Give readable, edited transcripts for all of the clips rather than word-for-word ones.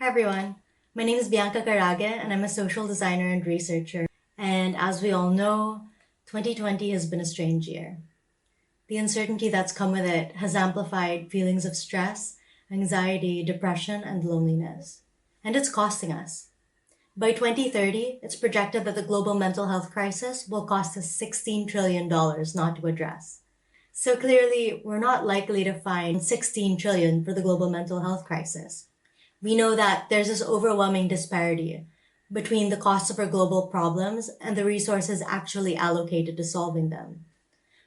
Hi everyone, my name is Bianca Carague and I'm a social designer and researcher. And as we all know, 2020 has been a strange year. The uncertainty that's come with it has amplified feelings of stress, anxiety, depression, and loneliness. And it's costing us. By 2030, it's projected that the global mental health crisis will cost us $16 trillion not to address. So clearly, we're not likely to find 16 trillion for the global mental health crisis. We know that there's this overwhelming disparity between the cost of our global problems and the resources actually allocated to solving them.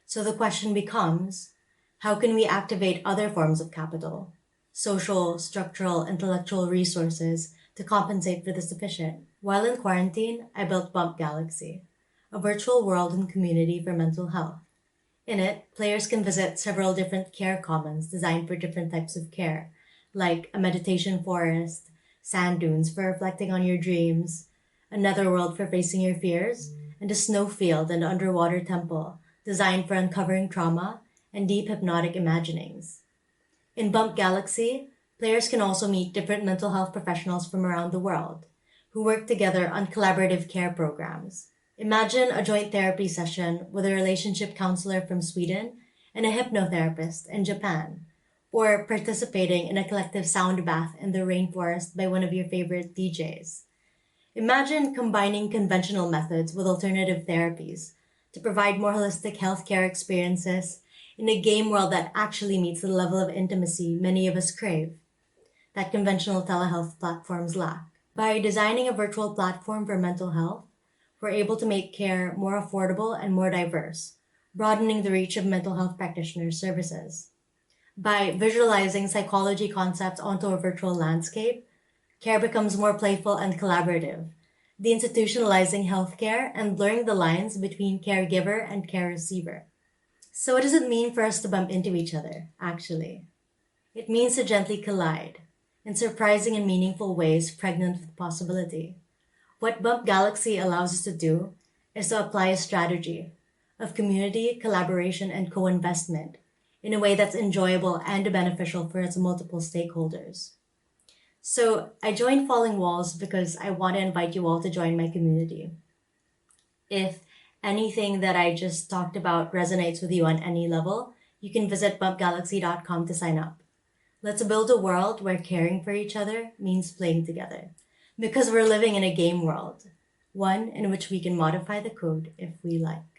So the question becomes, how can we activate other forms of capital, social, structural, intellectual resources to compensate for this deficit? While in quarantine, I built Bump Galaxy, a virtual world and community for mental health. In it, players can visit several different care commons designed for different types of care, like a meditation forest, sand dunes for reflecting on your dreams, a netherworld for facing your fears, and a snowfield and underwater temple designed for uncovering trauma and deep hypnotic imaginings. In Bump Galaxy, players can also meet different mental health professionals from around the world who work together on collaborative care programs. Imagine a joint therapy session with a relationship counselor from Sweden and a hypnotherapist in Japan, or participating in a collective sound bath in the rainforest by one of your favorite DJs. Imagine combining conventional methods with alternative therapies to provide more holistic healthcare experiences in a game world that actually meets the level of intimacy many of us crave, that conventional telehealth platforms lack. By designing a virtual platform for mental health, we're able to make care more affordable and more diverse, broadening the reach of mental health practitioners' services. By visualizing psychology concepts onto a virtual landscape, care becomes more playful and collaborative, deinstitutionalizing healthcare and blurring the lines between caregiver and care receiver. So what does it mean for us to bump into each other, actually? It means to gently collide, in surprising and meaningful ways pregnant with possibility. What Bump Galaxy allows us to do is to apply a strategy of community, collaboration, and co-investment in a way that's enjoyable and beneficial for its multiple stakeholders. So I joined Falling Walls because I want to invite you all to join my community. If anything that I just talked about resonates with you on any level, you can visit bumpgalaxy.com to sign up. Let's build a world where caring for each other means playing together. Because we're living in a game world, one in which we can modify the code if we like.